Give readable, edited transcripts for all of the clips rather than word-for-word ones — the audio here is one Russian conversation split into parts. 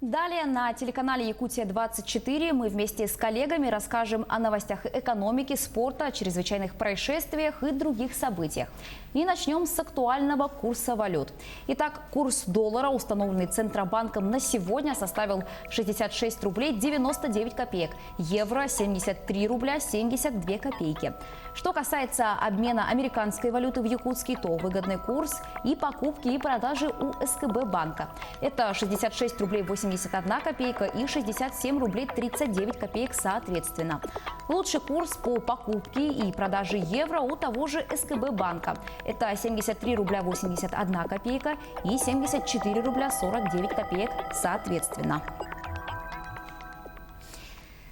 Далее на телеканале «Якутия-24» мы вместе с коллегами расскажем о новостях экономики, спорта, чрезвычайных происшествиях и других событиях. И начнем с актуального курса валют. Итак, курс доллара, установленный Центробанком на сегодня, составил 66 рублей 99 копеек, евро 73 рубля 72 копейки. Что касается обмена американской валюты в якутский, то выгодный курс и покупки, и продажи у СКБ банка. Это 66 рублей 81 копейка и 67 рублей 39 копеек соответственно. Лучший курс по покупке и продаже евро у того же СКБ банка. Это 73 рубля 81 копейка и 74 рубля 49 копеек соответственно.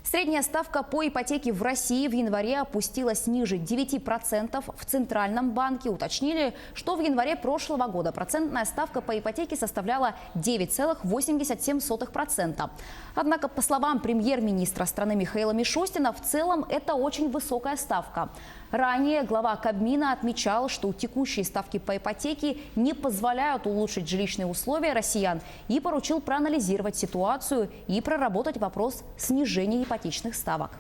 Средняя ставка по ипотеке в России в январе опустилась ниже 9%. В Центральном банке уточнили, что в январе прошлого года процентная ставка по ипотеке составляла 9,87%. Однако, по словам премьер-министра страны Михаила Мишустина, в целом это очень высокая ставка. Ранее глава Кабмина отмечал, что текущие ставки по ипотеке не позволяют улучшить жилищные условия россиян и поручил проанализировать ситуацию и проработать вопрос снижения ипотечных ставок.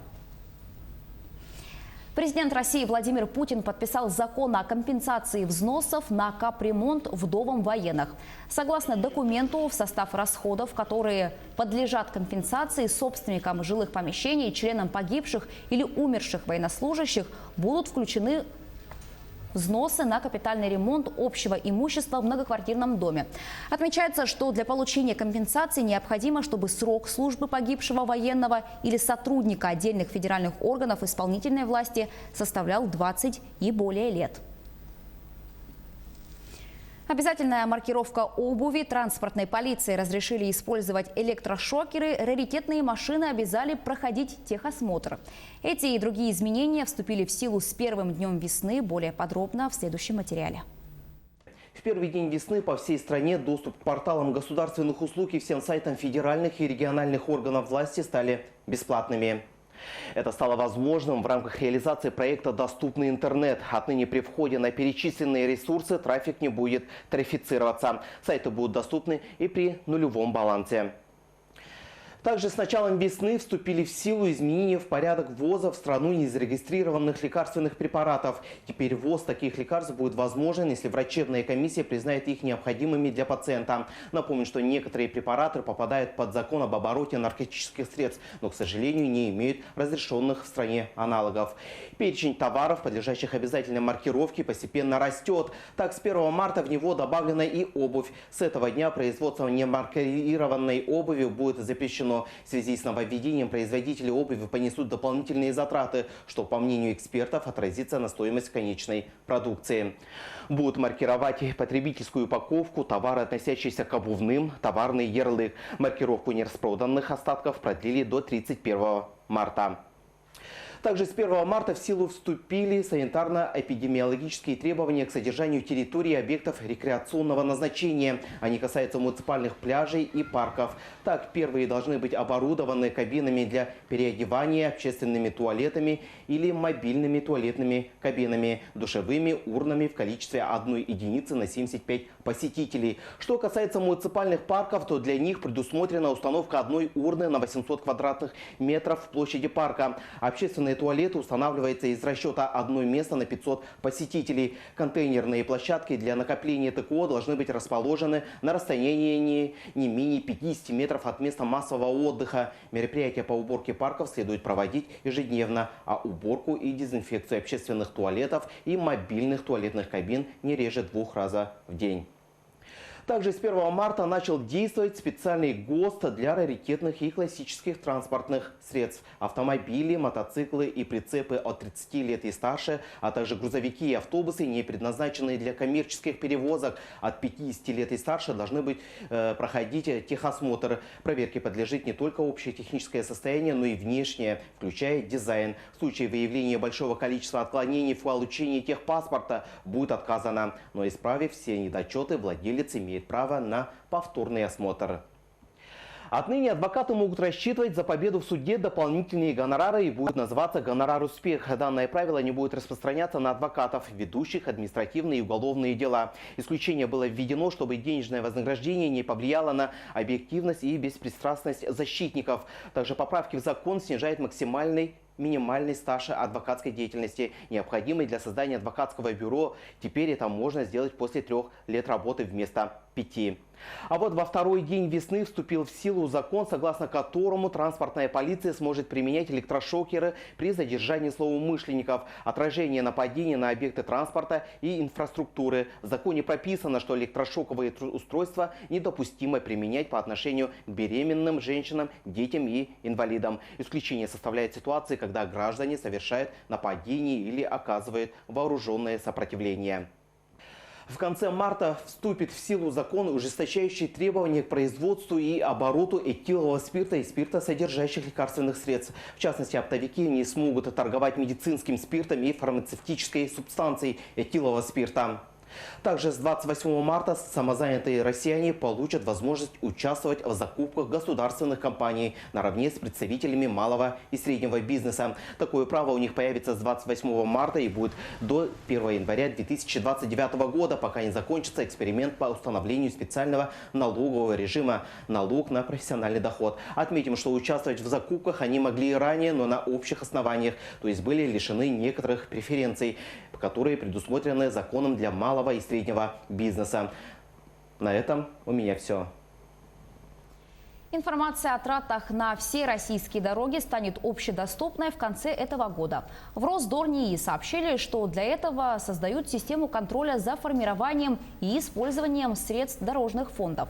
Президент России Владимир Путин подписал закон о компенсации взносов на капремонт вдовам военных. Согласно документу, в состав расходов, которые подлежат компенсации собственникам жилых помещений, членам погибших или умерших военнослужащих, будут включены взносы на капитальный ремонт общего имущества в многоквартирном доме. Отмечается, что для получения компенсации необходимо, чтобы срок службы погибшего военного или сотрудника отдельных федеральных органов исполнительной власти составлял 20 и более лет. Обязательная маркировка обуви. Транспортной полиции разрешили использовать электрошокеры. Раритетные машины обязали проходить техосмотр. Эти и другие изменения вступили в силу с первым днем весны. Более подробно в следующем материале. В первый день весны по всей стране доступ к порталам государственных услуг и всем сайтам федеральных и региональных органов власти стали бесплатными. Это стало возможным в рамках реализации проекта «Доступный интернет». Отныне при входе на перечисленные ресурсы трафик не будет тарифицироваться. Сайты будут доступны и при нулевом балансе. Также с началом весны вступили в силу изменения в порядок ввоза в страну незарегистрированных лекарственных препаратов. Теперь ввоз таких лекарств будет возможен, если врачебная комиссия признает их необходимыми для пациента. Напомню, что некоторые препараты попадают под закон об обороте наркотических средств, но, к сожалению, не имеют разрешенных в стране аналогов. Перечень товаров, подлежащих обязательной маркировке, постепенно растет. Так, с 1 марта в него добавлена и обувь. С этого дня производство немаркированной обуви будет запрещено. В связи с нововведением производители обуви понесут дополнительные затраты, что, по мнению экспертов, отразится на стоимость конечной продукции. Будут маркировать потребительскую упаковку, товары, относящиеся к обувным, товарный ярлык. Маркировку нераспроданных остатков продлили до 31 марта. Также с 1 марта в силу вступили санитарно-эпидемиологические требования к содержанию территории объектов рекреационного назначения. Они касаются муниципальных пляжей и парков. Так, первые должны быть оборудованы кабинами для переодевания, общественными туалетами или мобильными туалетными кабинами, душевыми урнами в количестве 1 единицы на 75 посетителей. Что касается муниципальных парков, то для них предусмотрена установка 1 урны на 800 квадратных метров в площади парка. Общественные туалеты устанавливаются из расчета 1 места на 500 посетителей. Контейнерные площадки для накопления ТКО должны быть расположены на расстоянии не менее 50 метров от места массового отдыха. Мероприятия по уборке парков следует проводить ежедневно, а уборку и дезинфекцию общественных туалетов и мобильных туалетных кабин не реже 2 раза в день. Также с 1 марта начал действовать специальный ГОСТ для раритетных и классических транспортных средств. Автомобили, мотоциклы и прицепы от 30 лет и старше, а также грузовики и автобусы, не предназначенные для коммерческих перевозок от 50 лет и старше, должны быть проходить техосмотр. Проверке подлежит не только общее техническое состояние, но и внешнее, включая дизайн. В случае выявления большого количества отклонений в получении техпаспорта будет отказано. Но исправив все недочеты, владелец имеет право на повторный осмотр. Отныне адвокаты могут рассчитывать за победу в суде дополнительные гонорары и будет называться гонорар успех. Данное правило не будет распространяться на адвокатов, ведущих административные и уголовные дела. Исключение было введено, чтобы денежное вознаграждение не повлияло на объективность и беспристрастность защитников. Также поправки в закон снижают минимальный стаж адвокатской деятельности, необходимый для создания адвокатского бюро. Теперь это можно сделать после 3 лет работы вместо 5. А вот во второй день весны вступил в силу закон, согласно которому транспортная полиция сможет применять электрошокеры при задержании злоумышленников, отражении нападений на объекты транспорта и инфраструктуры. В законе прописано, что электрошоковые устройства недопустимо применять по отношению к беременным женщинам, детям и инвалидам. Исключение составляет ситуации, когда граждане совершают нападения или оказывают вооруженное сопротивление. В конце марта вступит в силу закон, ужесточающий требования к производству и обороту этилового спирта и спирта, содержащих лекарственных средств. В частности, оптовики не смогут торговать медицинским спиртом и фармацевтической субстанцией этилового спирта. Также с 28 марта самозанятые россияне получат возможность участвовать в закупках государственных компаний наравне с представителями малого и среднего бизнеса. Такое право у них появится с 28 марта и будет до 1 января 2029 года, пока не закончится эксперимент по установлению специального налогового режима «Налог на профессиональный доход». Отметим, что участвовать в закупках они могли и ранее, но на общих основаниях, то есть были лишены некоторых преференций, которые предусмотрены законом для малого и среднего бизнеса. На этом у меня все. Информация о тратах на все российские дороги станет общедоступной в конце этого года. В Росдор-НИИ сообщили, что для этого создают систему контроля за формированием и использованием средств дорожных фондов.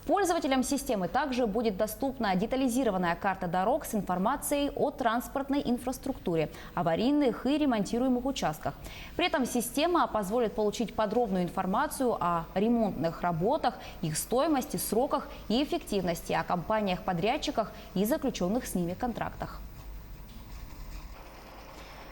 Пользователям системы также будет доступна детализированная карта дорог с информацией о транспортной инфраструктуре, аварийных и ремонтируемых участках. При этом система позволит получить подробную информацию о ремонтных работах, их стоимости, сроках и эффективности, о компаниях-подрядчиках и заключенных с ними контрактах.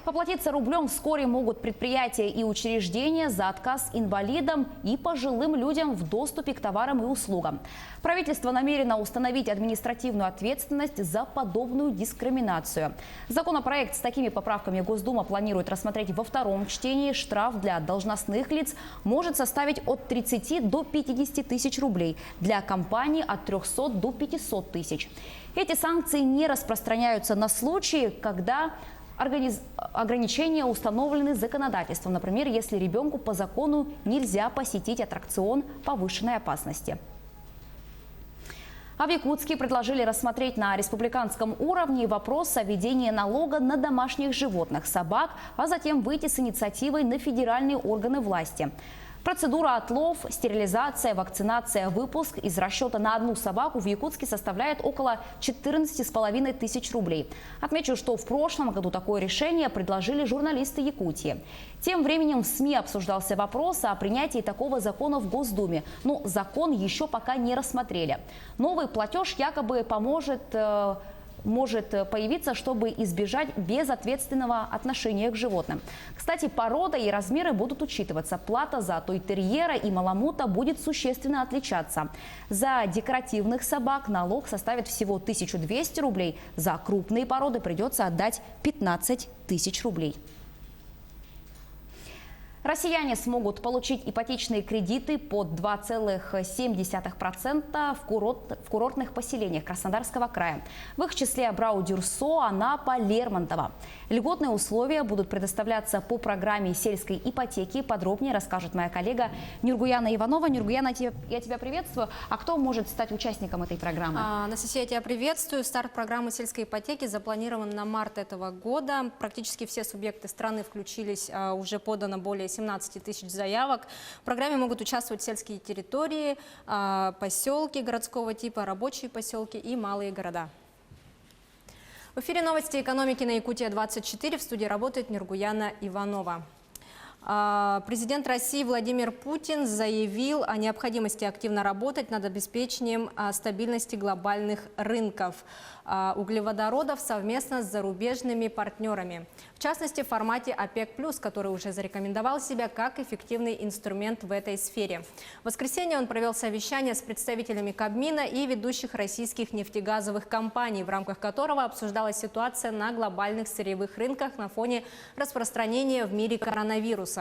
Поплатиться рублем вскоре могут предприятия и учреждения за отказ инвалидам и пожилым людям в доступе к товарам и услугам. Правительство намерено установить административную ответственность за подобную дискриминацию. Законопроект с такими поправками Госдума планирует рассмотреть во втором чтении. Штраф для должностных лиц может составить от 30 до 50 тысяч рублей, для компаний от 300 до 500 тысяч. Эти санкции не распространяются на случаи, когда ограничения установлены законодательством. Например, если ребенку по закону нельзя посетить аттракцион повышенной опасности. А в Якутске предложили рассмотреть на республиканском уровне вопрос о введении налога на домашних животных, собак, а затем выйти с инициативой на федеральные органы власти. Процедура отлов, стерилизация, вакцинация, выпуск из расчета на одну собаку в Якутске составляет около 14,5 тысяч рублей. Отмечу, что в прошлом году такое решение предложили журналисты Якутии. Тем временем в СМИ обсуждался вопрос о принятии такого закона в Госдуме. Но закон еще пока не рассмотрели. Новый платеж якобы может появиться, чтобы избежать безответственного отношения к животным. Кстати, порода и размеры будут учитываться. Плата за тойтерьера и маламута будет существенно отличаться. За декоративных собак налог составит всего 1200 рублей. За крупные породы придется отдать 15 тысяч рублей. Россияне смогут получить ипотечные кредиты под 2,7% в курортных поселениях Краснодарского края. В их числе Абрау-Дюрсо, Анапа, Лермонтово. Льготные условия будут предоставляться по программе сельской ипотеки. Подробнее расскажет моя коллега Нюргуяна Иванова. Нюргуяна, я тебя приветствую. А кто может стать участником этой программы? Анастасия, я тебя приветствую. Старт программы сельской ипотеки запланирован на март этого года. Практически все субъекты страны включились, уже подано более 17 тысяч заявок. В программе могут участвовать сельские территории, поселки городского типа, рабочие поселки и малые города. В эфире новости экономики на Якутия-24. В студии работает Нюргуяна Иванова. Президент России Владимир Путин заявил о необходимости активно работать над обеспечением стабильности глобальных рынков углеводородов совместно с зарубежными партнерами. В частности, в формате ОПЕК+, который уже зарекомендовал себя как эффективный инструмент в этой сфере. В воскресенье он провел совещание с представителями Кабмина и ведущих российских нефтегазовых компаний, в рамках которого обсуждалась ситуация на глобальных сырьевых рынках на фоне распространения в мире коронавируса.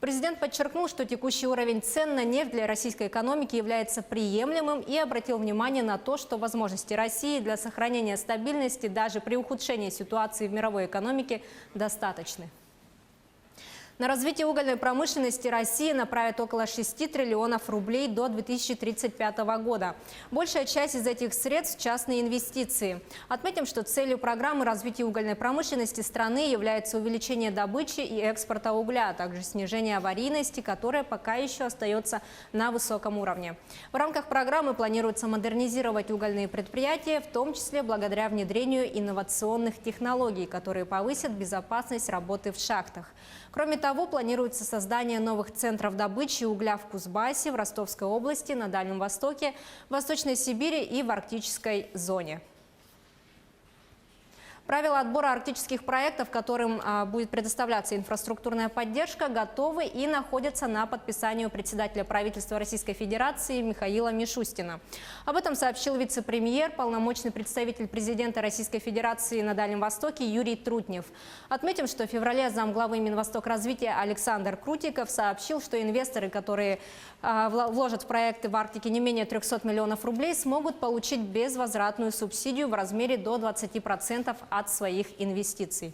Президент подчеркнул, что текущий уровень цен на нефть для российской экономики является приемлемым и обратил внимание на то, что возможности России для сохранения стабильности даже при ухудшении ситуации в мировой экономике достаточны. На развитие угольной промышленности Россия направит около 6 триллионов рублей до 2035 года. Большая часть из этих средств – частные инвестиции. Отметим, что целью программы развития угольной промышленности страны является увеличение добычи и экспорта угля, а также снижение аварийности, которая пока еще остается на высоком уровне. В рамках программы планируется модернизировать угольные предприятия, в том числе благодаря внедрению инновационных технологий, которые повысят безопасность работы в шахтах. Кроме того, планируется создание новых центров добычи угля в Кузбассе, в Ростовской области, на Дальнем Востоке, в Восточной Сибири и в арктической зоне. Правила отбора арктических проектов, которым будет предоставляться инфраструктурная поддержка, готовы и находятся на подписании у председателя правительства Российской Федерации Михаила Мишустина. Об этом сообщил вице-премьер, полномочный представитель президента Российской Федерации на Дальнем Востоке Юрий Трутнев. Отметим, что в феврале замглавы Минвостокразвития Александр Крутиков сообщил, что инвесторы, которые вложат в проекты в Арктике не менее 300 миллионов рублей, смогут получить безвозвратную субсидию в размере до 20% от своих инвестиций.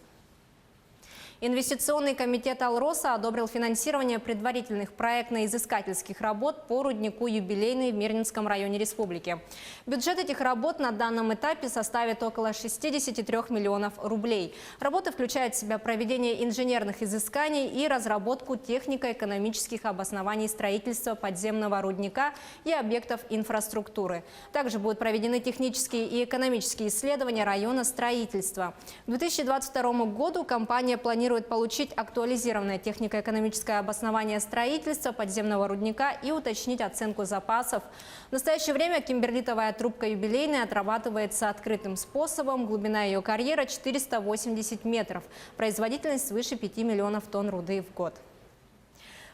Инвестиционный комитет «Алроса» одобрил финансирование предварительных проектно-изыскательских работ по руднику «Юбилейный» в Мирнинском районе республики. Бюджет этих работ на данном этапе составит около 63 миллионов рублей. Работы включают в себя проведение инженерных изысканий и разработку технико-экономических обоснований строительства подземного рудника и объектов инфраструктуры. Также будут проведены технические и экономические исследования района строительства. К 2022 году компания планирует получить актуализированное технико-экономическое обоснование строительства подземного рудника и уточнить оценку запасов. В настоящее время кимберлитовая трубка «Юбилейная» отрабатывается открытым способом. Глубина ее карьера 480 метров. Производительность свыше 5 миллионов тонн руды в год.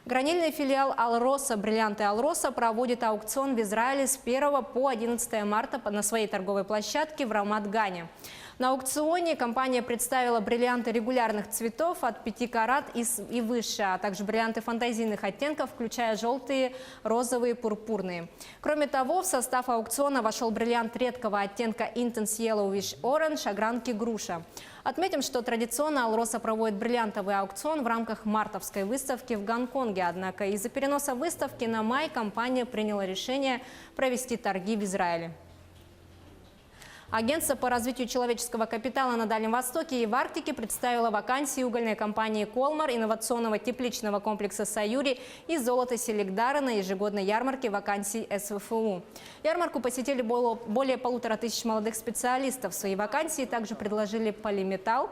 Гранильный филиал «Алроса» «Бриллианты Алроса» проводит аукцион в Израиле с 1 по 11 марта на своей торговой площадке в Рамат-Гане. На аукционе компания представила бриллианты регулярных цветов от 5 карат и выше, а также бриллианты фантазийных оттенков, включая желтые, розовые, пурпурные. Кроме того, в состав аукциона вошел бриллиант редкого оттенка Intense Yellowish Orange огранки груша. Отметим, что традиционно «Алроса» проводит бриллиантовый аукцион в рамках мартовской выставки в Гонконге. Однако из-за переноса выставки на май компания приняла решение провести торги в Израиле. Агентство по развитию человеческого капитала на Дальнем Востоке и в Арктике представило вакансии угольной компании «Колмар», инновационного тепличного комплекса «Саюри» и «Золото Селигдара» на ежегодной ярмарке вакансий СВФУ. Ярмарку посетили более 1500 молодых специалистов. Свои вакансии также предложили «Полиметалл»,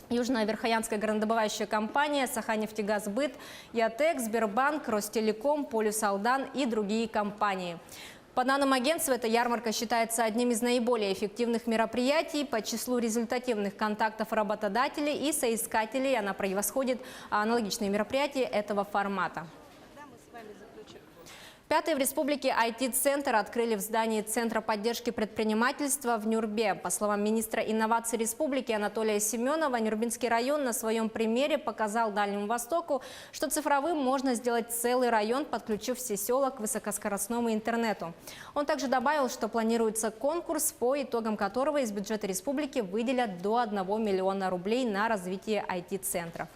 Южная Верхоянская горнодобывающая компания, Саханефтегазбыт, Ятек, Сбербанк, Ростелеком, Полюс Алдан и другие компании. По данным агентства, эта ярмарка считается одним из наиболее эффективных мероприятий по числу результативных контактов работодателей и соискателей. Она превосходит аналогичные мероприятия этого формата. Пятый в республике IT-центр открыли в здании Центра поддержки предпринимательства в Нюрбе. По словам министра инноваций республики Анатолия Семенова, Нюрбинский район на своем примере показал Дальнему Востоку, что цифровым можно сделать целый район, подключив все села к высокоскоростному интернету. Он также добавил, что планируется конкурс, по итогам которого из бюджета республики выделят до 1 миллиона рублей на развитие IT-центров.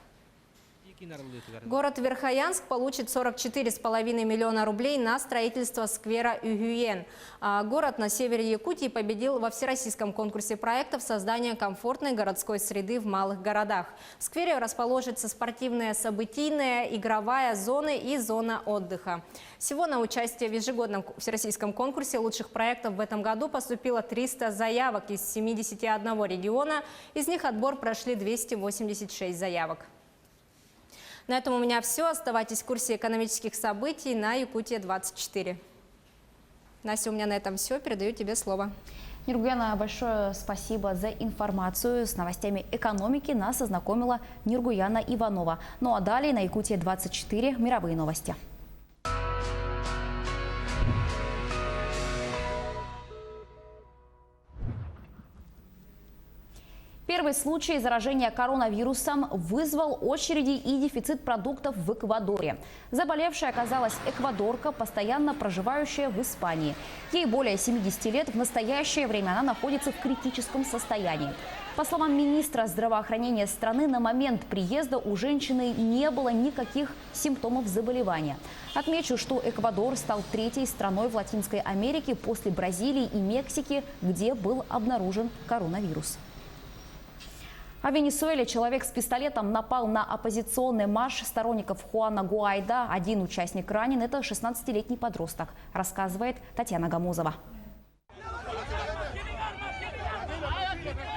Город Верхоянск получит 44,5 миллиона рублей на строительство сквера Угюен. Город на севере Якутии победил во всероссийском конкурсе проектов создания комфортной городской среды в малых городах. В сквере расположится спортивная, событийная, игровая зоны и зона отдыха. Всего на участие в ежегодном всероссийском конкурсе лучших проектов в этом году поступило 300 заявок из 71 региона. Из них отбор прошли 286 заявок. На этом у меня все. Оставайтесь в курсе экономических событий на Якутия-24. Настя, у меня на этом все. Передаю тебе слово. Нургуяна, большое спасибо за информацию. С новостями экономики нас ознакомила Нургуяна Иванова. Ну а далее на Якутия-24 мировые новости. Первый случай заражения коронавирусом вызвал очереди и дефицит продуктов в Эквадоре. Заболевшая оказалась эквадорка, постоянно проживающая в Испании. Ей более 70 лет, в настоящее время она находится в критическом состоянии. По словам министра здравоохранения страны, на момент приезда у женщины не было никаких симптомов заболевания. Отмечу, что Эквадор стал третьей страной в Латинской Америке после Бразилии и Мексики, где был обнаружен коронавирус. А в Венесуэле человек с пистолетом напал на оппозиционный марш сторонников Хуана Гуайдо. Один участник ранен. Это 16-летний подросток, рассказывает Татьяна Гамузова.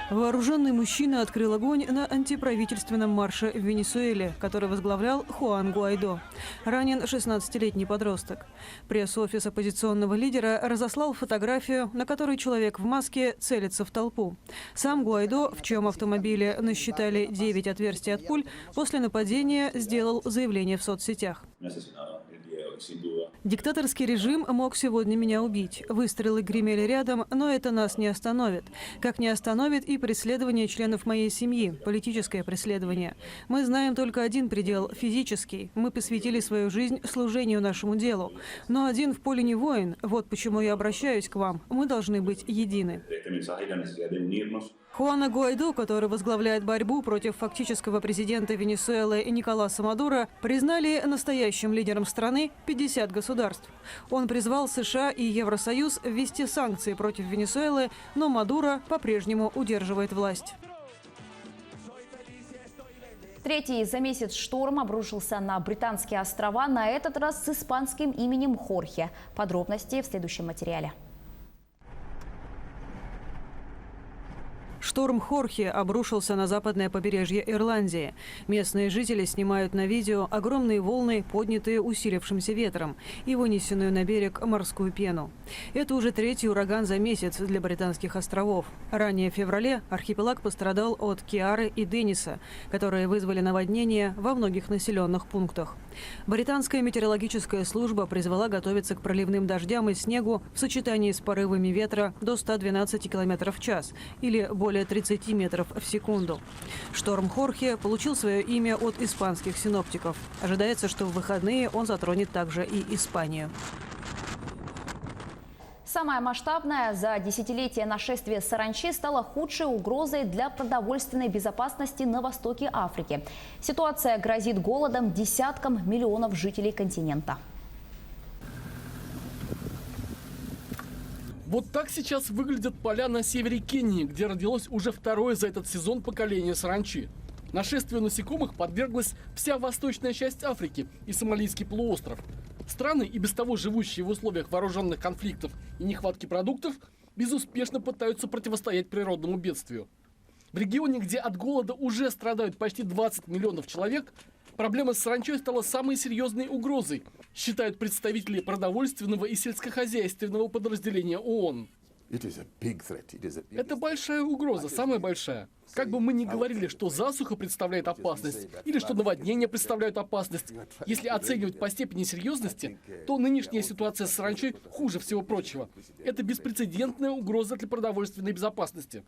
Вооруженный мужчина открыл огонь на антиправительственном марше в Венесуэле, который возглавлял Хуан Гуайдо. Ранен 16-летний подросток. Пресс-офис оппозиционного лидера разослал фотографию, на которой человек в маске целится в толпу. Сам Гуайдо, в чьем автомобиле насчитали 9 отверстий от пуль, после нападения сделал заявление в соцсетях. Диктаторский режим мог сегодня меня убить. Выстрелы гремели рядом, но это нас не остановит. Как не остановит и преследование членов моей семьи, политическое преследование. Мы знаем только один предел – физический. Мы посвятили свою жизнь служению нашему делу. Но один в поле не воин. Вот почему я обращаюсь к вам. Мы должны быть едины. Хуана Гуайдо, который возглавляет борьбу против фактического президента Венесуэлы Николаса Мадуро, признали настоящим лидером страны 50 государств. Он призвал США и Евросоюз ввести санкции против Венесуэлы, но Мадуро по-прежнему удерживает власть. Третий за месяц шторм обрушился на Британские острова, на этот раз с испанским именем Хорхе. Подробности в следующем материале. Шторм Хорхе обрушился на западное побережье Ирландии. Местные жители снимают на видео огромные волны, поднятые усилившимся ветром, и вынесенную на берег морскую пену. Это уже третий ураган за месяц для Британских островов. Ранее в феврале архипелаг пострадал от Киары и Дениса, которые вызвали наводнения во многих населенных пунктах. Британская метеорологическая служба призвала готовиться к проливным дождям и снегу в сочетании с порывами ветра до 112 км в час или более 30 метров в секунду. Шторм Хорхе получил свое имя от испанских синоптиков. Ожидается, что в выходные он затронет также и Испанию. Самое масштабное за десятилетие нашествие саранчи стало худшей угрозой для продовольственной безопасности на востоке Африки. Ситуация грозит голодом десяткам миллионов жителей континента. Вот так сейчас выглядят поля на севере Кении, где родилось уже второе за этот сезон поколение саранчи. Нашествию насекомых подверглась вся восточная часть Африки и Сомалийский полуостров. Страны, и без того живущие в условиях вооруженных конфликтов и нехватки продуктов, безуспешно пытаются противостоять природному бедствию. В регионе, где от голода уже страдают почти 20 миллионов человек, проблема с саранчой стала самой серьезной угрозой, считают представители продовольственного и сельскохозяйственного подразделения ООН. Это большая угроза, самая большая. Как бы мы ни говорили, что засуха представляет опасность или что наводнения представляют опасность, если оценивать по степени серьезности, то нынешняя ситуация с саранчой хуже всего прочего. Это беспрецедентная угроза для продовольственной безопасности.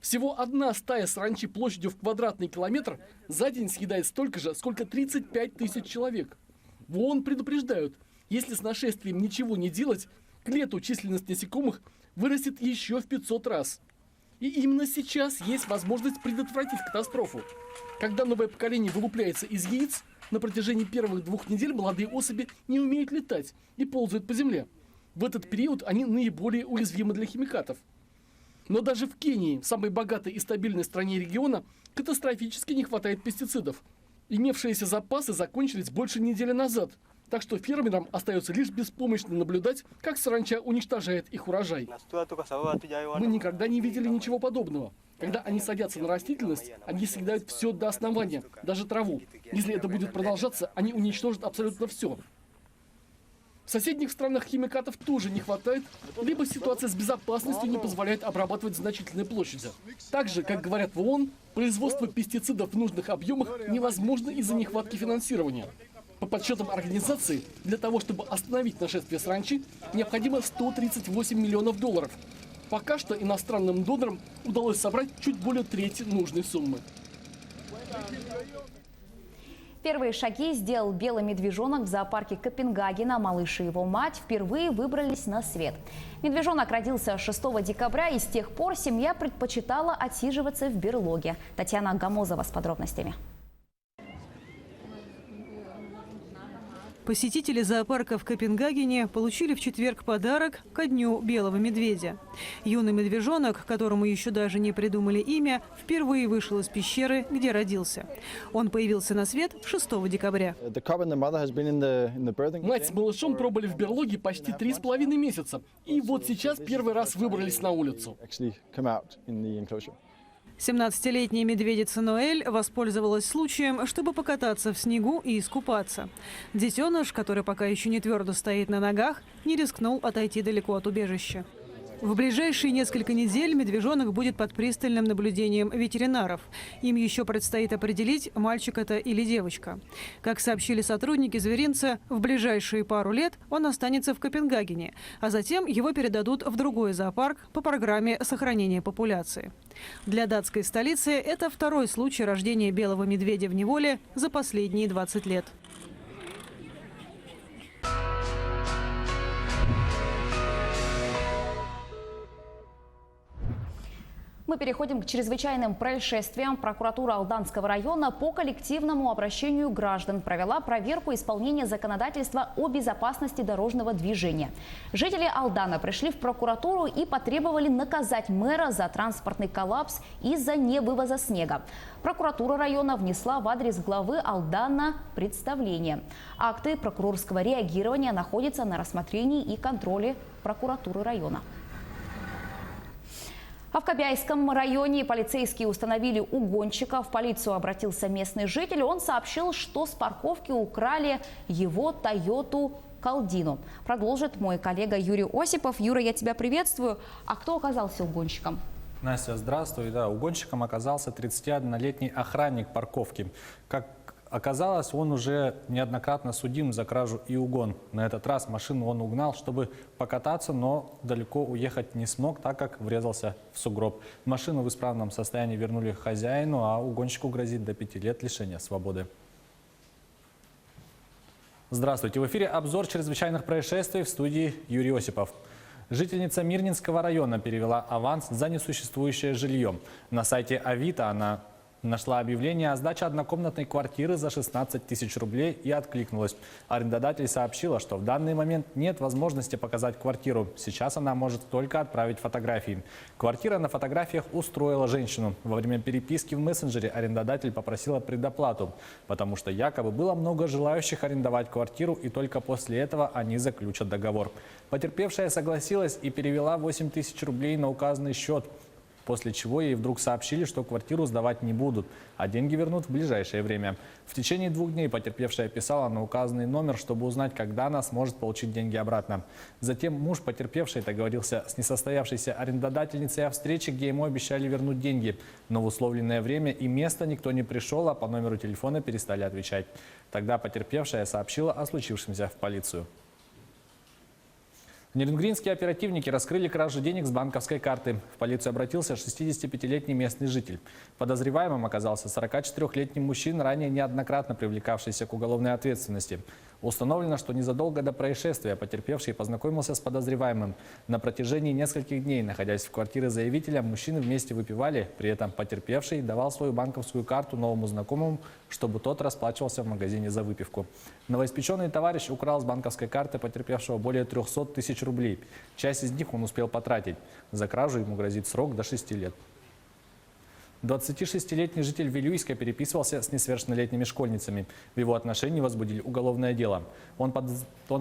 Всего одна стая саранчи площадью в квадратный километр за день съедает столько же, сколько 35 тысяч человек. В ООН предупреждают, если с нашествием ничего не делать, к лету численность насекомых вырастет еще в 500 раз. И именно сейчас есть возможность предотвратить катастрофу. Когда новое поколение вылупляется из яиц, на протяжении первых 2 недель молодые особи не умеют летать и ползают по земле. В этот период они наиболее уязвимы для химикатов. Но даже в Кении, самой богатой и стабильной стране региона, катастрофически не хватает пестицидов. Имевшиеся запасы закончились больше недели назад. Так что фермерам остается лишь беспомощно наблюдать, как саранча уничтожает их урожай. Мы никогда не видели ничего подобного. Когда они садятся на растительность, они съедают все до основания, даже траву. Если это будет продолжаться, они уничтожат абсолютно все. В соседних странах химикатов тоже не хватает, либо ситуация с безопасностью не позволяет обрабатывать значительные площади. Также, как говорят в ООН, производство пестицидов в нужных объемах невозможно из-за нехватки финансирования. По подсчетам организации, для того, чтобы остановить нашествие саранчи, необходимо $138 миллионов. Пока что иностранным донорам удалось собрать чуть более трети нужной суммы. Первые шаги сделал белый медвежонок в зоопарке Копенгагена. Малыш и его мать впервые выбрались на свет. Медвежонок родился 6 декабря, и с тех пор семья предпочитала отсиживаться в берлоге. Татьяна Гамозова с подробностями. Посетители зоопарка в Копенгагене получили в четверг подарок ко дню белого медведя. Юный медвежонок, которому еще даже не придумали имя, впервые вышел из пещеры, где родился. Он появился на свет 6 декабря. Мать с малышом пробыли в берлоге почти 3,5 месяца. И вот сейчас первый раз выбрались на улицу. 17-летняя медведица Ноэль воспользовалась случаем, чтобы покататься в снегу и искупаться. Детеныш, который пока еще не твердо стоит на ногах, не рискнул отойти далеко от убежища. В ближайшие несколько недель медвежонок будет под пристальным наблюдением ветеринаров. Им еще предстоит определить, мальчик это или девочка. Как сообщили сотрудники зверинца, в ближайшие пару лет он останется в Копенгагене, а затем его передадут в другой зоопарк по программе сохранения популяции. Для датской столицы это второй случай рождения белого медведя в неволе за последние 20 лет. Мы переходим к чрезвычайным происшествиям. Прокуратура Алданского района по коллективному обращению граждан провела проверку исполнения законодательства о безопасности дорожного движения. Жители Алдана пришли в прокуратуру и потребовали наказать мэра за транспортный коллапс из-за невывоза снега. Прокуратура района внесла в адрес главы Алдана представление. Акты прокурорского реагирования находятся на рассмотрении и контроле прокуратуры района. А в Кобяйском районе полицейские установили угонщика. В полицию обратился местный житель. Он сообщил, что с парковки украли его Тойоту Калдину. Продолжит мой коллега Юрий Осипов. Юра, я тебя приветствую. А кто оказался угонщиком? Настя, здравствуй. Да, угонщиком оказался 31-летний охранник парковки. Как оказалось, он уже неоднократно судим за кражу и угон. На этот раз машину он угнал, чтобы покататься, но далеко уехать не смог, так как врезался в сугроб. Машину в исправном состоянии вернули хозяину, а угонщику грозит до 5 лет лишения свободы. Здравствуйте. В эфире обзор чрезвычайных происшествий, в студии Юрий Осипов. Жительница Мирнинского района перевела аванс за несуществующее жилье. На сайте Авито она нашла объявление о сдаче однокомнатной квартиры за 16 тысяч рублей и откликнулась. Арендодатель сообщила, что в данный момент нет возможности показать квартиру. Сейчас она может только отправить фотографии. Квартира на фотографиях устроила женщину. Во время переписки в мессенджере арендодатель попросила предоплату, потому что якобы было много желающих арендовать квартиру, и только после этого они заключат договор. Потерпевшая согласилась и перевела 8 тысяч рублей на указанный счет, после чего ей вдруг сообщили, что квартиру сдавать не будут, а деньги вернут в ближайшее время. В течение 2 дней потерпевшая писала на указанный номер, чтобы узнать, когда она сможет получить деньги обратно. Затем муж потерпевшей договорился с несостоявшейся арендодательницей о встрече, где ему обещали вернуть деньги. Но в условленное время и место никто не пришел, а по номеру телефона перестали отвечать. Тогда потерпевшая сообщила о случившемся в полицию. Нерюнгринские оперативники раскрыли кражу денег с банковской карты. В полицию обратился 65-летний местный житель. Подозреваемым оказался 44-летний мужчина, ранее неоднократно привлекавшийся к уголовной ответственности. Установлено, что незадолго до происшествия потерпевший познакомился с подозреваемым. На протяжении нескольких дней, находясь в квартире заявителя, мужчины вместе выпивали. При этом потерпевший давал свою банковскую карту новому знакомому, чтобы тот расплачивался в магазине за выпивку. Новоиспеченный товарищ украл с банковской карты потерпевшего более 300 тысяч рублей. Часть из них он успел потратить. За кражу ему грозит срок до 6 лет. 26-летний житель Вилюйска переписывался с несовершеннолетними школьницами. В его отношении возбудили уголовное дело. Он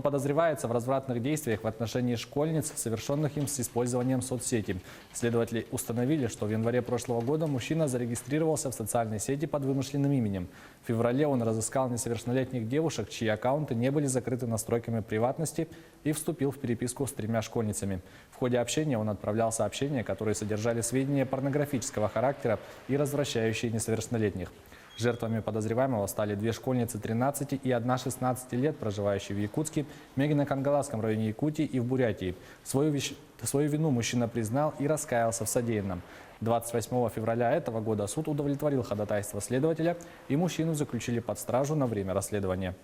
подозревается в развратных действиях в отношении школьниц, совершенных им с использованием соцсети. Следователи установили, что в январе прошлого года мужчина зарегистрировался в социальной сети под вымышленным именем. В феврале он разыскал несовершеннолетних девушек, чьи аккаунты не были закрыты настройками приватности, и вступил в переписку с 3 школьницами. В ходе общения он отправлял сообщения, которые содержали сведения порнографического характера и развращающие несовершеннолетних. Жертвами подозреваемого стали 2 школьницы 13 и 1 16 лет, проживающие в Якутске, Мегино-Кангаласском районе Якутии и в Бурятии. Свою вину мужчина признал и раскаялся в содеянном. 28 февраля этого года суд удовлетворил ходатайство следователя, и мужчину заключили под стражу на время расследования.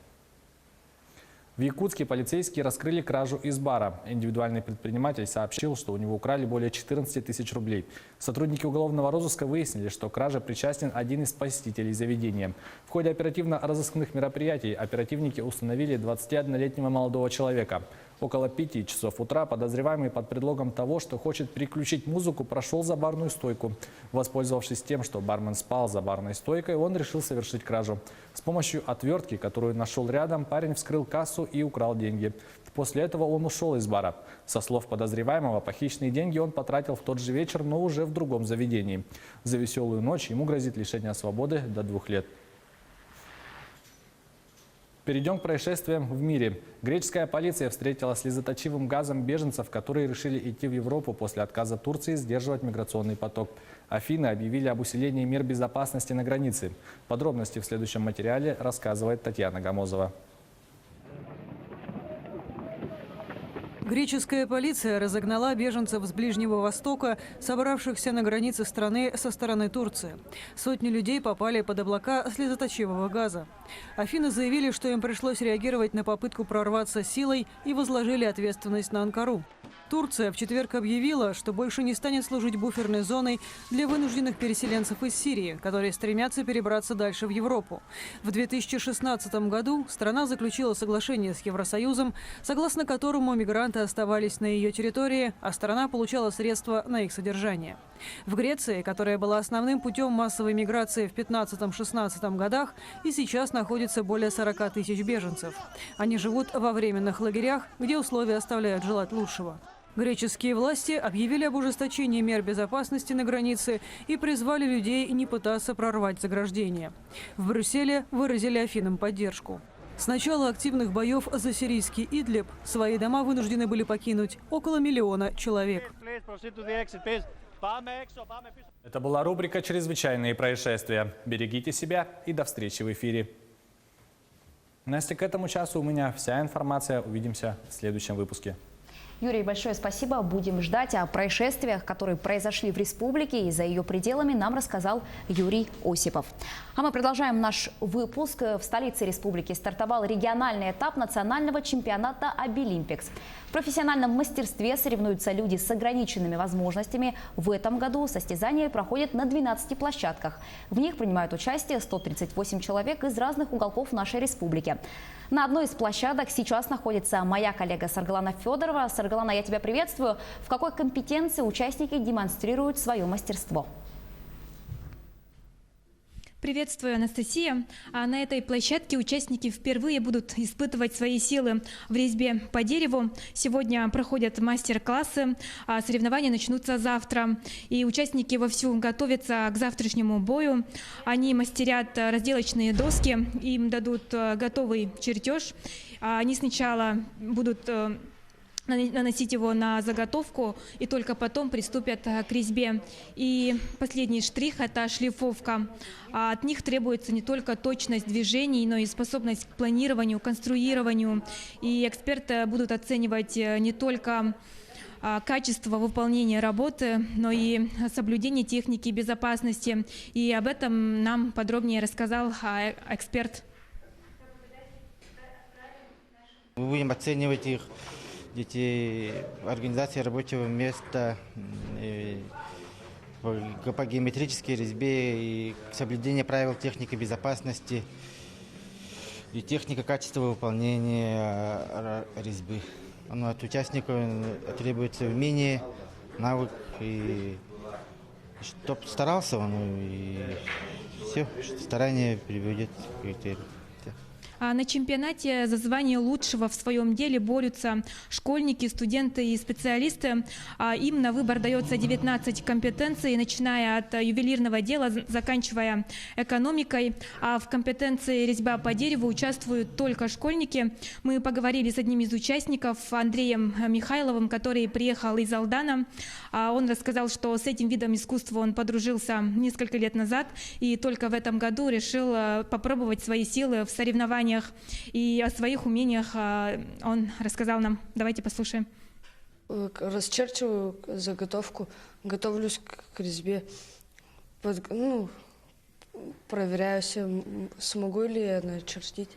В Якутске полицейские раскрыли кражу из бара. Индивидуальный предприниматель сообщил, что у него украли более 14 тысяч рублей. Сотрудники уголовного розыска выяснили, что к краже причастен один из посетителей заведения. В ходе оперативно-розыскных мероприятий оперативники установили 21-летнего молодого человека. Около 5 часов утра подозреваемый под предлогом того, что хочет переключить музыку, прошел за барную стойку. Воспользовавшись тем, что бармен спал за барной стойкой, он решил совершить кражу. С помощью отвертки, которую нашел рядом, парень вскрыл кассу и украл деньги. После этого он ушел из бара. Со слов подозреваемого, похищенные деньги он потратил в тот же вечер, но уже в другом заведении. За веселую ночь ему грозит лишение свободы до 2 лет. Перейдем к происшествиям в мире. Греческая полиция встретила слезоточивым газом беженцев, которые решили идти в Европу после отказа Турции сдерживать миграционный поток. Афины объявили об усилении мер безопасности на границе. Подробности в следующем материале рассказывает Татьяна Гамозова. Греческая полиция разогнала беженцев с Ближнего Востока, собравшихся на границе страны со стороны Турции. Сотни людей попали под облака слезоточивого газа. Афины заявили, что им пришлось реагировать на попытку прорваться силой и возложили ответственность на Анкару. Турция в четверг объявила, что больше не станет служить буферной зоной для вынужденных переселенцев из Сирии, которые стремятся перебраться дальше в Европу. В 2016 году страна заключила соглашение с Евросоюзом, согласно которому мигранты оставались на ее территории, а страна получала средства на их содержание. В Греции, которая была основным путем массовой миграции в 15-16 годах, и сейчас находится более 40 тысяч беженцев. Они живут во временных лагерях, где условия оставляют желать лучшего. Греческие власти объявили об ужесточении мер безопасности на границе и призвали людей не пытаться прорвать заграждение. В Брюсселе выразили Афинам поддержку. С начала активных боев за сирийский Идлиб свои дома вынуждены были покинуть около 1 миллиона человек. Это была рубрика «Чрезвычайные происшествия». Берегите себя и до встречи в эфире. Настя, к этому часу у меня вся информация. Увидимся в следующем выпуске. Юрий, большое спасибо. Будем ждать. О происшествиях, которые произошли в республике и за ее пределами, нам рассказал Юрий Осипов. А мы продолжаем наш выпуск. В столице республики стартовал региональный этап национального чемпионата «Обилимпикс». В профессиональном мастерстве соревнуются люди с ограниченными возможностями. В этом году состязания проходят на 12 площадках. В них принимают участие 138 человек из разных уголков нашей республики. На одной из площадок сейчас находится моя коллега Саргалана Федорова. Саргалана, я тебя приветствую. В какой компетенции участники демонстрируют свое мастерство? Приветствую, Анастасия. На этой площадке участники впервые будут испытывать свои силы в резьбе по дереву. Сегодня проходят мастер-классы, соревнования начнутся завтра. И участники вовсю готовятся к завтрашнему бою. Они мастерят разделочные доски, им дадут готовый чертеж. Они сначала будут наносить его на заготовку и только потом приступят к резьбе. И последний штрих – это шлифовка. От них требуется не только точность движений, но и способность к планированию, конструированию. И эксперты будут оценивать не только качество выполнения работы, но и соблюдение техники безопасности. И об этом нам подробнее рассказал эксперт. Мы будем оценивать их детей, организации рабочего места, по геометрической резьбе и соблюдение правил техники безопасности и техника качества выполнения резьбы. От участников требуется умение, навык и Чтоб старался он, и все, старание приведет к критерию. На чемпионате за звание лучшего в своем деле борются школьники, студенты и специалисты. Им на выбор дается 19 компетенций, начиная от ювелирного дела, заканчивая экономикой. А в компетенции резьба по дереву участвуют только школьники. Мы поговорили с одним из участников, Андреем Михайловым, который приехал из Алдана. Он рассказал, что с этим видом искусства он подружился несколько лет назад и только в этом году решил попробовать свои силы в соревнованиях. И о своих умениях он рассказал нам. Давайте послушаем. Расчерчиваю заготовку, готовлюсь к резьбе, проверяю, смогу ли я начертить.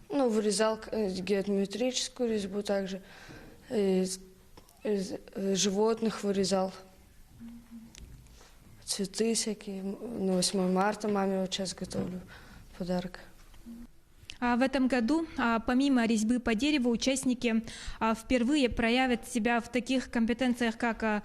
Вырезал геометрическую резьбу также, животных вырезал, цветы всякие. На 8 марта маме вот сейчас готовлю подарок. В этом году, помимо резьбы по дереву, участники впервые проявят себя в таких компетенциях, как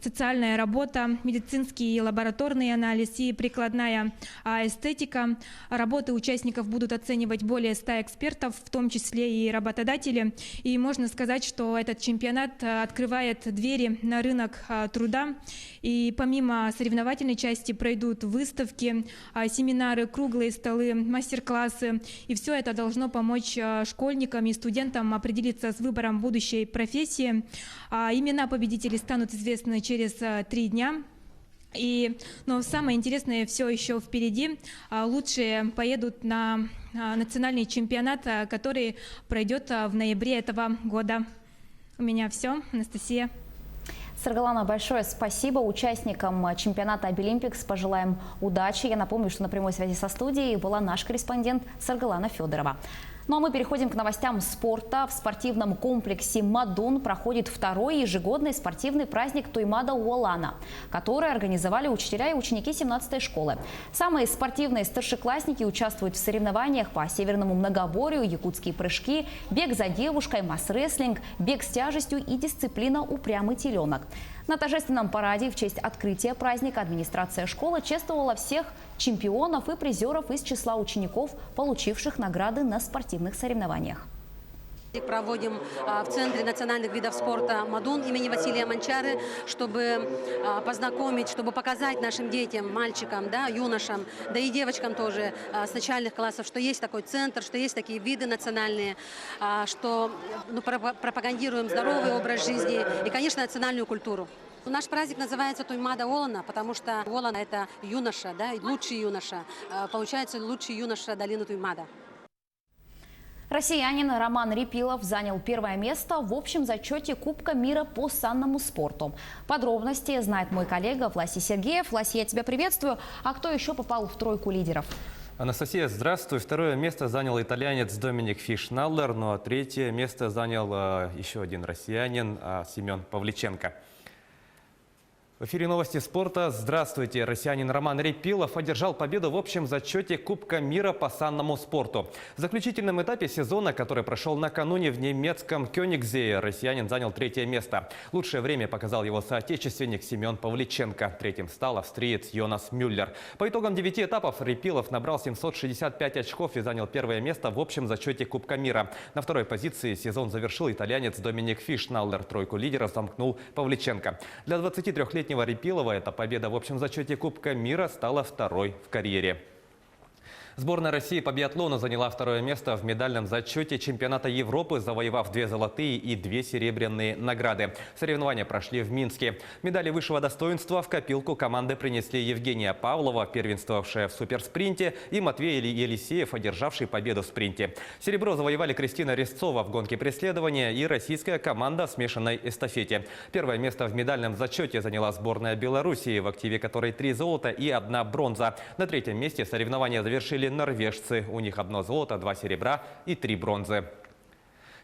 социальная работа, медицинский и лабораторный анализ и прикладная эстетика. Работы участников будут оценивать более 100 экспертов, в том числе и работодатели. И можно сказать, что этот чемпионат открывает двери на рынок труда. И помимо соревновательной части пройдут выставки, семинары, круглые столы, мастер-классы. И все это должно помочь школьникам и студентам определиться с выбором будущей профессии. Имена победителей станут известны через 3 дня. Но самое интересное все еще впереди. Лучшие поедут на национальный чемпионат, который пройдет в ноябре этого года. У меня все. Анастасия. Саргалана, большое спасибо. Участникам чемпионата Обилимпикс пожелаем удачи. Я напомню, что на прямой связи со студией была наш корреспондент Саргалана Федорова. Ну а мы переходим к новостям спорта. В спортивном комплексе «Мадун» проходит второй ежегодный спортивный праздник Туймада Уолана, который организовали учителя и ученики 17-й школы. Самые спортивные старшеклассники участвуют в соревнованиях по северному многоборью, якутские прыжки, бег за девушкой, масс-рестлинг, бег с тяжестью и дисциплина «Упрямый теленок». На торжественном параде в честь открытия праздника администрация школы чествовала всех чемпионов и призеров из числа учеников, получивших награды на спортивных соревнованиях. Проводим в Центре национальных видов спорта «Мадун» имени Василия Манчары, чтобы познакомить, чтобы показать нашим детям, мальчикам, юношам, да и девочкам тоже с начальных классов, что есть такой центр, что есть такие виды национальные, что пропагандируем здоровый образ жизни и, конечно, национальную культуру. Наш праздник называется Туймада Уолана, потому что Уолан – это юноша, лучший юноша, получается лучший юноша долины Туймада. Россиянин Роман Репилов занял первое место в общем зачете Кубка мира по санному спорту. Подробности знает мой коллега Власий Сергеев. Власий, я тебя приветствую. А кто еще попал в тройку лидеров? Анастасия, здравствуй. Второе место занял итальянец Доминик Фишналлер, ну а третье место занял еще один россиянин Семен Павличенко. В эфире новости спорта. Здравствуйте. Россиянин Роман Репилов одержал победу в общем зачете Кубка мира по санному спорту. В заключительном этапе сезона, который прошел накануне в немецком Кёнигсее, россиянин занял третье место. Лучшее время показал его соотечественник Семен Павличенко. Третьим стал австриец Йонас Мюллер. По итогам 9 этапов Репилов набрал 765 очков и занял первое место в общем зачете Кубка мира. На второй позиции сезон завершил итальянец Доминик Фишналлер. Тройку лидеров замкнул Павличенко. Для 23-летнего Репилова эта победа в общем зачете Кубка мира стала второй в карьере. Сборная России по биатлону заняла второе место в медальном зачете чемпионата Европы, завоевав 2 золотые и 2 серебряные награды. Соревнования прошли в Минске. Медали высшего достоинства в копилку команды принесли Евгения Павлова, первенствовавшая в суперспринте, и Матвей Елисеев, одержавший победу в спринте. Серебро завоевали Кристина Резцова в гонке преследования и российская команда в смешанной эстафете. Первое место в медальном зачете заняла сборная Белоруссии, в активе которой 3 золота и 1 бронза. На третьем месте соревнования завершили норвежцы. У них 1 золото, 2 серебра и 3 бронзы.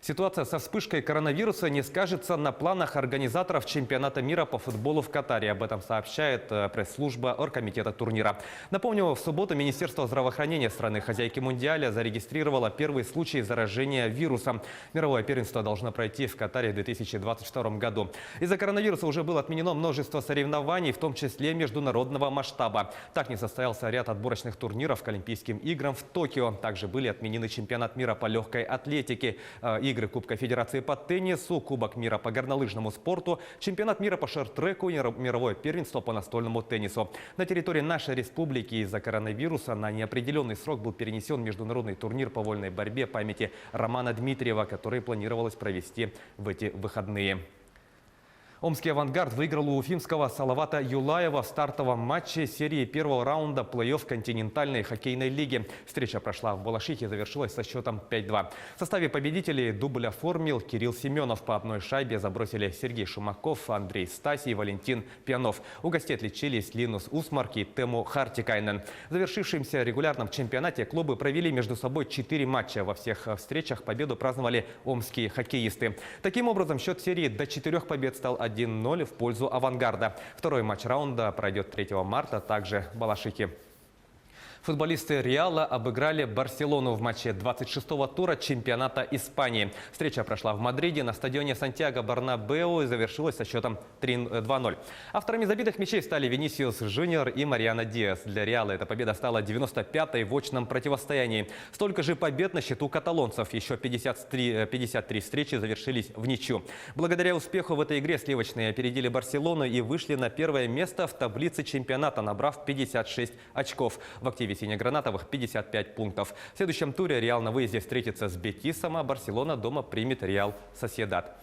Ситуация со вспышкой коронавируса не скажется на планах организаторов чемпионата мира по футболу в Катаре. Об этом сообщает пресс-служба оргкомитета турнира. Напомню, в субботу Министерство здравоохранения страны-хозяйки Мундиаля зарегистрировало первый случай заражения вирусом. Мировое первенство должно пройти в Катаре в 2022 году. Из-за коронавируса уже было отменено множество соревнований, в том числе международного масштаба. Так не состоялся ряд отборочных турниров к Олимпийским играм в Токио. Также были отменены чемпионат мира по легкой атлетике, игры Кубка Федерации по теннису, Кубок мира по горнолыжному спорту, чемпионат мира по шорт-треку и мировое первенство по настольному теннису. На территории нашей республики из-за коронавируса на неопределенный срок был перенесен международный турнир по вольной борьбе памяти Романа Дмитриева, который планировалось провести в эти выходные. Омский «Авангард» выиграл у уфимского Салавата Юлаева в стартовом матче серии первого раунда плей-офф континентальной хоккейной лиги. Встреча прошла в Балашихе и завершилась со счетом 5-2. В составе победителей дубль оформил Кирилл Семенов. По одной шайбе забросили Сергей Шумаков, Андрей Стасий и Валентин Пьянов. У гостей отличились Линус Усмарк и Тему Хартикайнен. В завершившемся регулярном чемпионате клубы провели между собой 4 матча. Во всех встречах победу праздновали омские хоккеисты. Таким образом, счет серии до 4 побед стал 1-0 в пользу «Авангарда». Второй матч раунда пройдет 3 марта, также в Балашихе. Футболисты «Реала» обыграли «Барселону» в матче 26-го тура чемпионата Испании. Встреча прошла в Мадриде на стадионе Сантьяго-Бернабеу и завершилась со счетом 2-0. Авторами забитых мячей стали Винисиус Жуниор и Мариано Диас. Для «Реала» эта победа стала 95-й в очном противостоянии. Столько же побед на счету каталонцев. Еще 53 встречи завершились в ничью. Благодаря успеху в этой игре сливочные опередили «Барселону» и вышли на первое место в таблице чемпионата, набрав 56 очков. В активе сине-гранатовых 55 пунктов. В следующем туре «Реал» на выезде встретится с «Бетисом», а «Барселона» дома примет «Реал Сосьедад».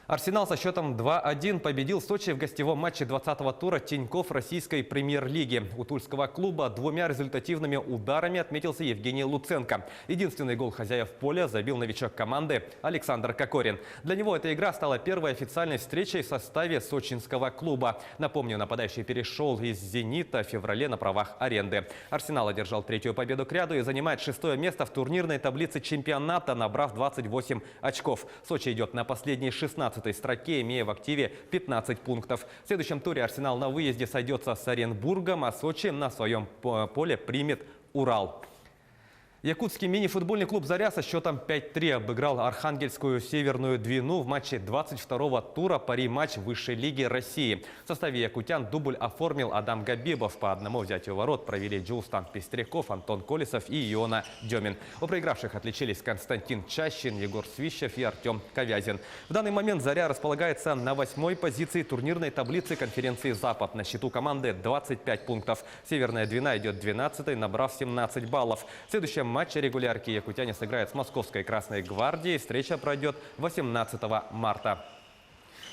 «Арсенал» со счетом 2-1 победил в Сочи в гостевом матче 20-го тура Тинькофф российской премьер-лиги. У тульского клуба 2 результативными ударами отметился Евгений Луценко. Единственный гол хозяев поля забил новичок команды Александр Кокорин. Для него эта игра стала первой официальной встречей в составе сочинского клуба. Напомню, нападающий перешел из «Зенита» в феврале на правах аренды. «Арсенал» одержал 3-ю победу к ряду и занимает 6-е место в турнирной таблице чемпионата, набрав 28 очков. Сочи идет на последней 16-й строке, имея в активе 15 пунктов. В следующем туре «Арсенал» на выезде сойдется с Оренбургом, а Сочи на своем поле примет «Урал». Якутский мини-футбольный клуб «Заря» со счетом 5-3 обыграл Архангельскую Северную Двину в матче 22-го тура пари-матч высшей лиги России. В составе якутян дубль оформил Адам Габибов. По одному взятию ворот провели Джулстан Пестряков, Антон Колесов и Иона Демин. У проигравших отличились Константин Чащин, Егор Свищев и Артем Ковязин. В данный момент «Заря» располагается на 8-й позиции турнирной таблицы конференции «Запад». На счету команды 25 пунктов. Северная Двина идет 12-й, набрав 17 баллов. В следующем матче регулярки якутяне сыграют с Московской Красной Гвардией. Встреча пройдет 18 марта.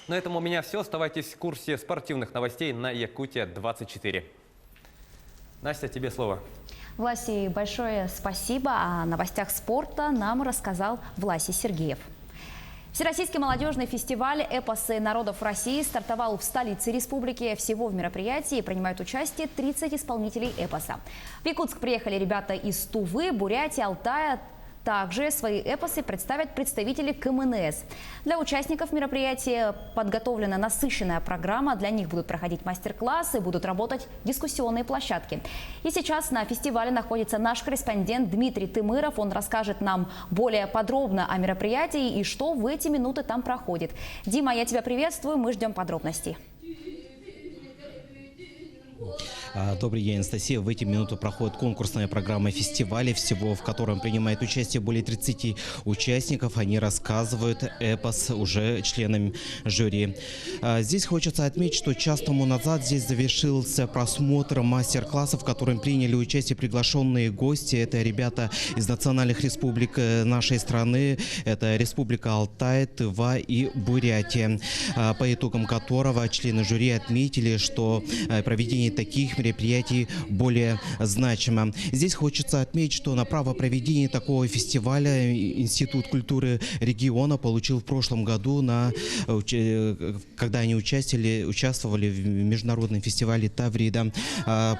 На этом у меня все. Оставайтесь в курсе спортивных новостей на Якутия-24. Настя, тебе слово. Власий, большое спасибо. О новостях спорта нам рассказал Власий Сергеев. Всероссийский молодежный фестиваль «Эпосы народов России» стартовал в столице республики. Всего в мероприятии принимают участие 30 исполнителей эпоса. В Якутск приехали ребята из Тувы, Бурятии, Алтая. Также свои эпосы представят представители КМНС. Для участников мероприятия подготовлена насыщенная программа. Для них будут проходить мастер-классы, будут работать дискуссионные площадки. И сейчас на фестивале находится наш корреспондент Дмитрий Тымыров. Он расскажет нам более подробно о мероприятии и что в эти минуты там проходит. Дима, я тебя приветствую, мы ждем подробностей. Добрый день, Анастасия. В эти минуты проходит конкурсная программа фестиваля, всего в котором принимает участие более 30 участников. Они рассказывают эпос уже членам жюри. Здесь хочется отметить, что час тому назад здесь завершился просмотр мастер-классов, в котором приняли участие приглашенные гости. Это ребята из национальных республик нашей страны. Это Республика Алтай, Тыва и Бурятия. По итогам которого члены жюри отметили, что проведение таких мероприятий более значимо. Здесь хочется отметить, что на право проведения такого фестиваля Институт культуры региона получил в прошлом году, когда они участвовали в международном фестивале Таврида.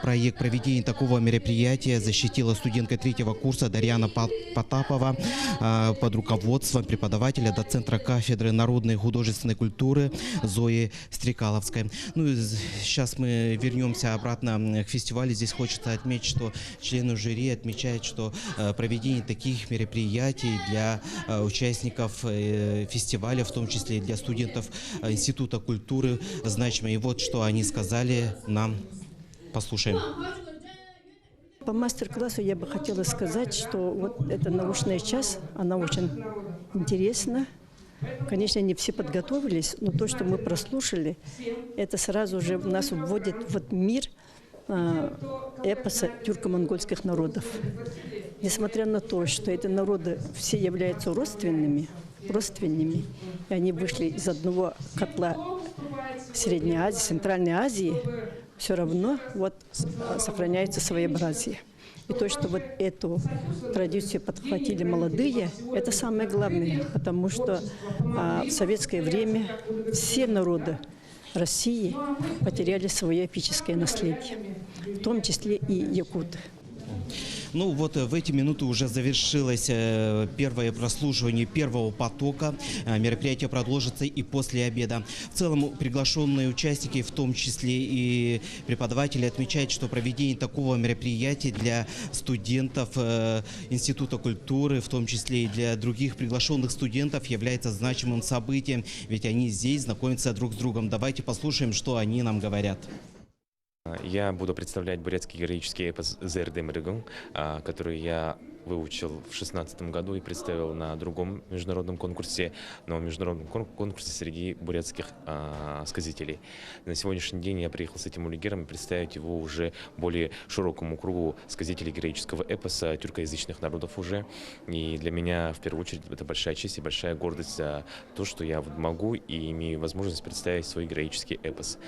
Проект проведения такого мероприятия защитила студентка 3-го курса Дарьяна Потапова под руководством преподавателя, доцентра кафедры народной и художественной культуры Зои Стрекаловской. Ну и сейчас мы вернемся обратно к фестивалю. Здесь хочется отметить, что члены жюри отмечают, что проведение таких мероприятий для участников фестиваля, в том числе и для студентов Института культуры, значимо. И вот что они сказали нам. Послушаем. По мастер-классу я бы хотела сказать, что вот эта научная часть, она очень интересна. Конечно, не все подготовились, но то, что мы прослушали, это сразу же нас вводит в мир эпоса тюрко-монгольских народов. Несмотря на то, что эти народы все являются родственными, и они вышли из одного котла Средней Азии, Центральной Азии, все равно вот сохраняется своеобразие. И то, что вот эту традицию подхватили молодые, это самое главное, потому что в советское время все народы России потеряли свое эпическое наследие, в том числе и якуты. Ну вот в эти минуты уже завершилось первое прослушивание первого потока. Мероприятие продолжится и после обеда. В целом приглашенные участники, в том числе и преподаватели, отмечают, что проведение такого мероприятия для студентов Института культуры, в том числе и для других приглашенных студентов, является значимым событием, ведь они здесь знакомятся друг с другом. Давайте послушаем, что они нам говорят. Я буду представлять бурятский героический эпос «Зердемрыгун», который я выучил в 2016 году и представил на другом международном конкурсе, но международном конкурсе среди бурятских сказителей. На сегодняшний день я приехал с этим улигером и представить его уже более широкому кругу сказителей героического эпоса тюркоязычных народов уже. И для меня, в первую очередь, это большая честь и большая гордость за то, что я могу и имею возможность представить свой героический эпос.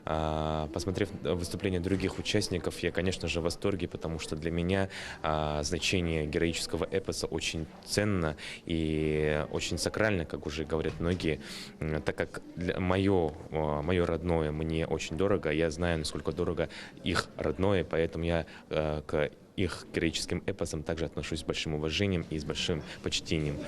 Посмотрев выступления других участников, я, конечно же, в восторге, потому что для меня значение героического эпоса очень ценно и очень сакрально, как уже говорят многие, так как мое родное мне очень дорого, я знаю, насколько дорого их родное, поэтому я к их героическим эпосам также отношусь с большим уважением и с большим почтением.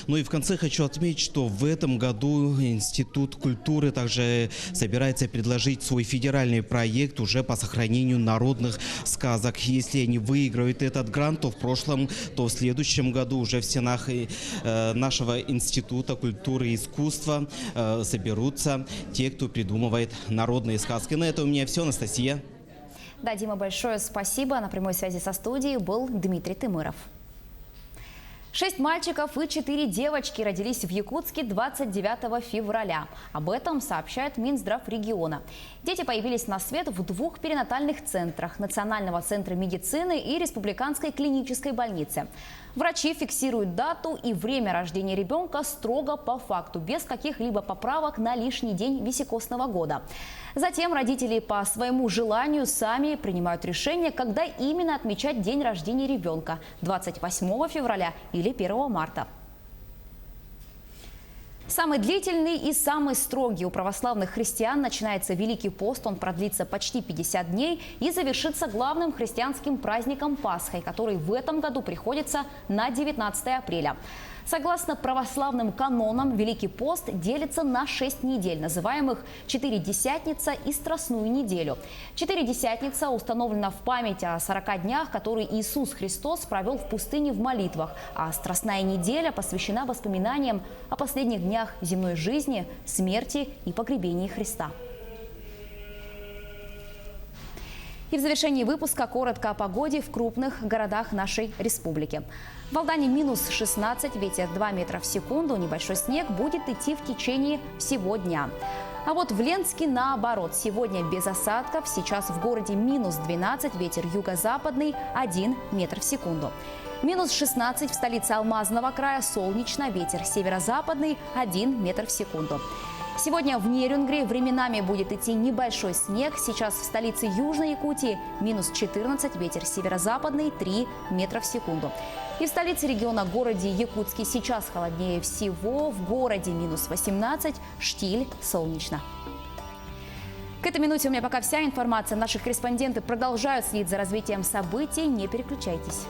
Ну и в конце хочу отметить, что в этом году Институт культуры также собирается предложить свой федеральный проект уже по сохранению народных сказок. Если они выиграют этот грант, то в следующем году уже в стенах нашего Института культуры и искусства соберутся те, кто придумывает народные сказки. На это у меня все, Анастасия. Да, Дима, большое спасибо. На прямой связи со студией был Дмитрий Тымыров. 6 мальчиков и 4 девочки родились в Якутске 29 февраля. Об этом сообщает Минздрав региона. Дети появились на свет в 2 перинатальных центрах – Национального центра медицины и Республиканской клинической больницы. Врачи фиксируют дату и время рождения ребенка строго по факту, без каких-либо поправок на лишний день високосного года. Затем родители по своему желанию сами принимают решение, когда именно отмечать день рождения ребенка – 28 февраля или 1 марта. Самый длительный и самый строгий у православных христиан начинается Великий пост. Он продлится почти 50 дней и завершится главным христианским праздником Пасхой, который в этом году приходится на 19 апреля. Согласно православным канонам, Великий пост делится на 6 недель, называемых Четыредесятница и Страстную неделю. Четыредесятница установлена в память о 40 днях, которые Иисус Христос провел в пустыне в молитвах, а Страстная неделя посвящена воспоминаниям о последних днях земной жизни, смерти и погребении Христа. И в завершении выпуска коротко о погоде в крупных городах нашей республики. В Алдане минус 16, ветер 2 метра в секунду, небольшой снег будет идти в течение всего дня. А вот в Ленске наоборот, сегодня без осадков, сейчас в городе минус 12, ветер юго-западный 1 метр в секунду. Минус 16 в столице Алмазного края, солнечно, ветер северо-западный 1 метр в секунду. Сегодня в Нерюнгри временами будет идти небольшой снег. Сейчас в столице Южной Якутии минус 14, ветер северо-западный 3 метра в секунду. И в столице региона городе Якутске сейчас холоднее всего. В городе минус 18, штиль, солнечно. К этой минуте у меня пока вся информация. Наши корреспонденты продолжают следить за развитием событий. Не переключайтесь.